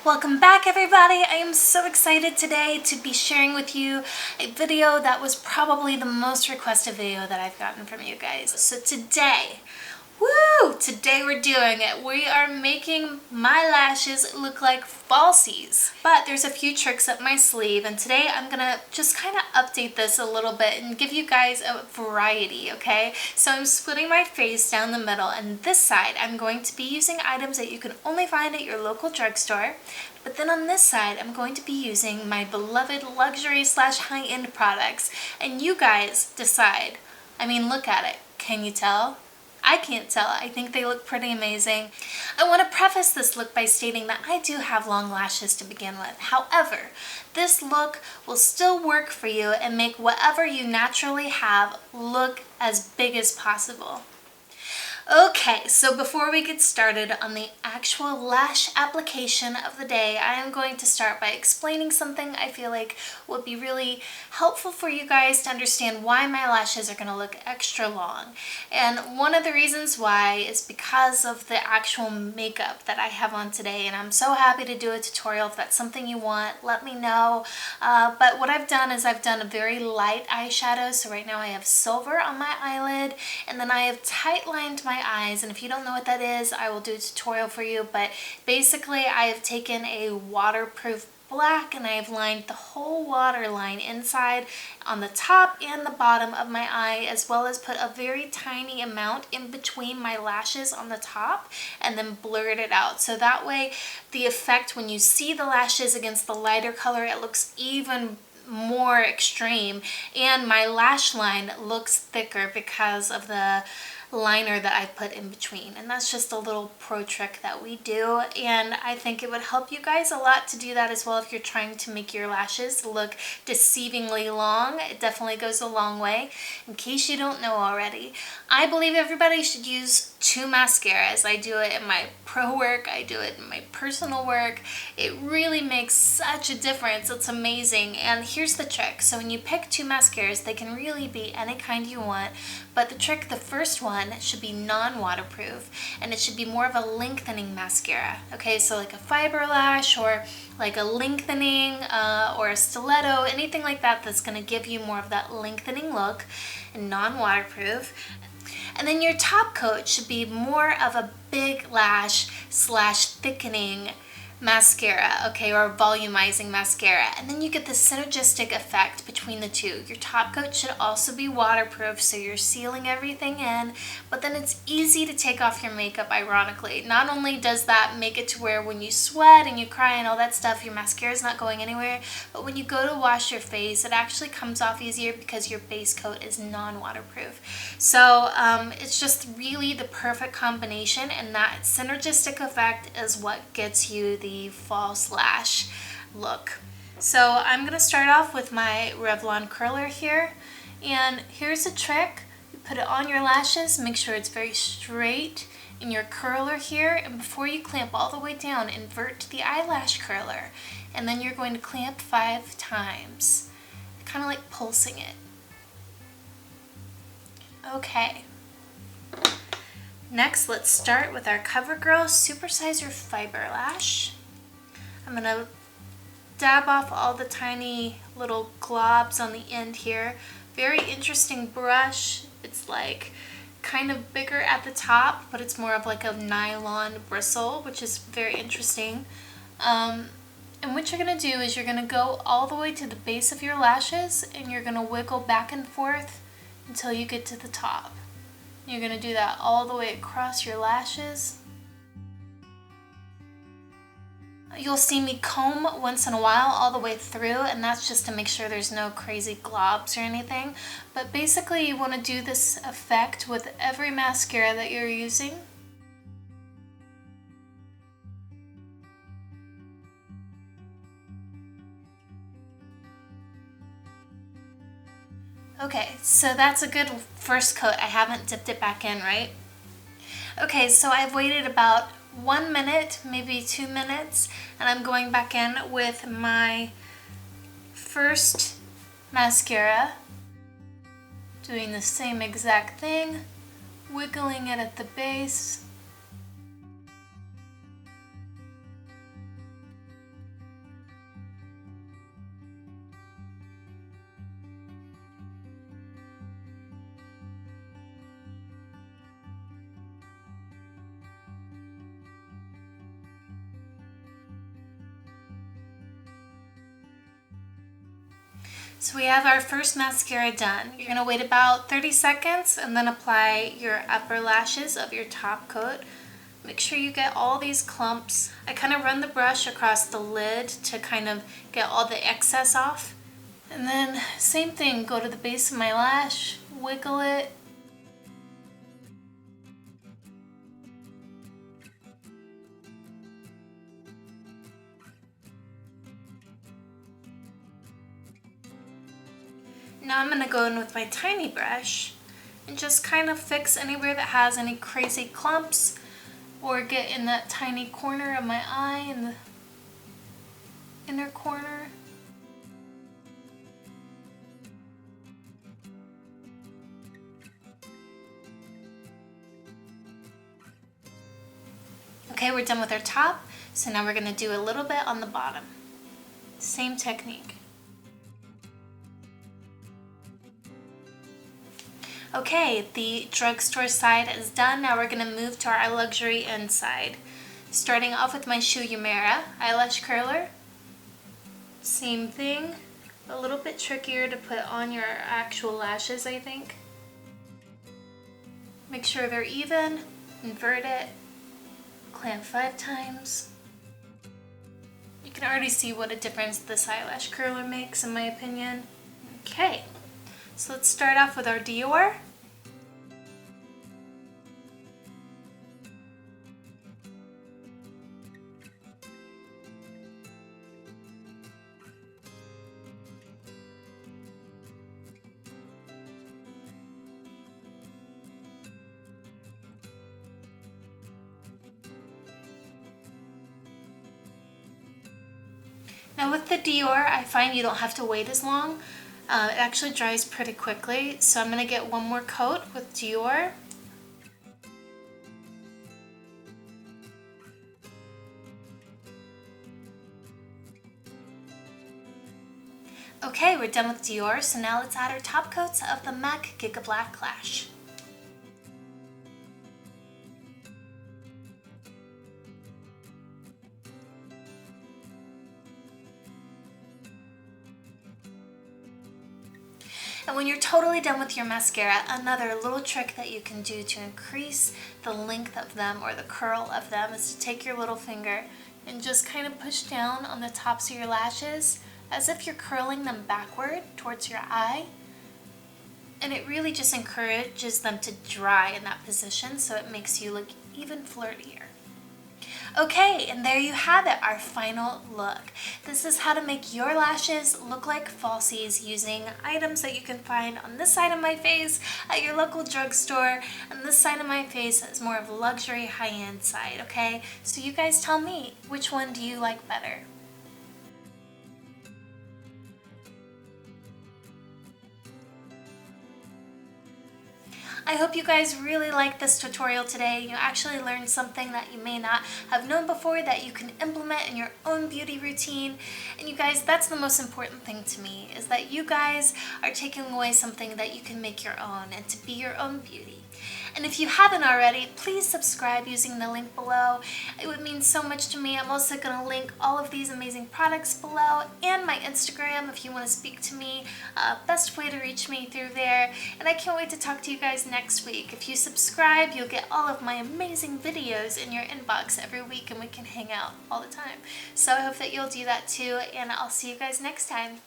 Welcome back everybody. I am so excited today to be sharing with you a video that was probably the most requested video that I've gotten from you guys. So today we're doing it. We are making my lashes look like falsies. But there's a few tricks up my sleeve, and today I'm gonna just kind of update this a little bit and give you guys a variety, okay? So I'm splitting my face down the middle, and this side I'm going to be using items that you can only find at your local drugstore. But then on this side, I'm going to be using my beloved luxury / high-end products. And you guys decide. I mean, look at it. Can you tell? I can't tell. I think they look pretty amazing. I want to preface this look by stating that I do have long lashes to begin with. However, this look will still work for you and make whatever you naturally have look as big as possible. Okay, so before we get started on the actual lash application of the day, I am going to start by explaining something I feel like would be really helpful for you guys to understand why my lashes are going to look extra long. And one of the reasons why is because of the actual makeup that I have on today, and I'm so happy to do a tutorial. If that's something you want, let me know. But what I've done is I've done a very light eyeshadow, so right now I have silver on my eyelid, and then I have tight lined my eyes, and if you don't know what that is, I will do a tutorial for you. But basically I have taken a waterproof black and I have lined the whole waterline inside on the top and the bottom of my eye, as well as put a very tiny amount in between my lashes on the top and then blurred it out. So that way the effect when you see the lashes against the lighter color, it looks even more extreme, and my lash line looks thicker because of the liner that I put in between. And that's just a little pro trick that we do, and I think it would help you guys a lot to do that as well if you're trying to make your lashes look deceivingly long. It definitely goes a long way. In case you don't know already, I believe everybody should use 2 mascaras. I do it in my pro work, I do it in my personal work. It really makes such a difference. It's amazing. And here's the trick. So when you pick 2 mascaras, they can really be any kind you want, but the trick, the first one should be non-waterproof, and it should be more of a lengthening mascara. Okay, so like a fiber lash or like a lengthening or a stiletto, anything like that that's going to give you more of that lengthening look, and non-waterproof. And then your top coat should be more of a big lash / thickening mascara, okay, or volumizing mascara. And then you get the synergistic effect between the two. Your top coat should also be waterproof, so you're sealing everything in, but then it's easy to take off your makeup, ironically. Not only does that make it to where when you sweat and you cry and all that stuff, your mascara is not going anywhere, but when you go to wash your face, it actually comes off easier because your base coat is non-waterproof. So it's just really the perfect combination, and that synergistic effect is what gets you the false lash look. So I'm going to start off with my Revlon curler here, and here's a trick. You put it on your lashes, make sure it's very straight in your curler here, and before you clamp all the way down, invert to the eyelash curler, and then you're going to clamp 5 times, kind of like pulsing it. Okay. Next, let's start with our Covergirl Supersizer Fiber Lash. I'm going to dab off all the tiny little globs on the end here. Very interesting brush. It's like kind of bigger at the top, but it's more of like a nylon bristle, which is very interesting. And what you're going to do is you're going to go all the way to the base of your lashes, and you're going to wiggle back and forth until you get to the top. You're going to do that all the way across your lashes. You'll see me comb once in a while all the way through, and that's just to make sure there's no crazy globs or anything. But basically you want to do this effect with every mascara that you're using. Okay, so that's a good first coat. I haven't dipped it back in, right? Okay, so I've waited about 1 minute, maybe 2 minutes, and I'm going back in with my first mascara, doing the same exact thing, wiggling it at the base. So we have our first mascara done. You're gonna wait about 30 seconds and then apply your upper lashes of your top coat. Make sure you get all these clumps. I kind of run the brush across the lid to kind of get all the excess off. And then same thing, go to the base of my lash, wiggle it. Now I'm going to go in with my tiny brush and just kind of fix anywhere that has any crazy clumps, or get in that tiny corner of my eye in the inner corner. Okay, we're done with our top, so now we're going to do a little bit on the bottom. Same technique. Okay, the drugstore side is done. Now we're going to move to our luxury inside. Starting off with my shoe UMERA eyelash curler. Same thing, a little bit trickier to put on your actual lashes, I think. Make sure they're even, invert it, clamp 5 times. You can already see what a difference this eyelash curler makes, in my opinion. Okay, so let's start off with our DIOR. Now with the DIOR, I find you don't have to wait as long. It actually dries pretty quickly, so I'm going to get one more coat with DIOR. Okay, we're done with DIOR, so now let's add our top coats of the MAC Gigablack Lash. And when you're totally done with your mascara, another little trick that you can do to increase the length of them or the curl of them is to take your little finger and just kind of push down on the tops of your lashes as if you're curling them backward towards your eye. And it really just encourages them to dry in that position, so it makes you look even flirtier. Okay, and there you have it, our final look. This is how to make your lashes look like falsies using items that you can find on this side of my face at your local drugstore, and this side of my face is more of a luxury high-end side, okay? So you guys tell me, which one do you like better? I hope you guys really liked this tutorial today. You actually learned something that you may not have known before that you can implement in your own beauty routine. And you guys, that's the most important thing to me, is that you guys are taking away something that you can make your own and to be your own beauty. And if you haven't already, please subscribe using the link below. It would mean so much to me. I'm also going to link all of these amazing products below and my Instagram if you want to speak to me. Best way to reach me through there. And I can't wait to talk to you guys next week. If you subscribe, you'll get all of my amazing videos in your inbox every week, and we can hang out all the time. So I hope that you'll do that too, and I'll see you guys next time.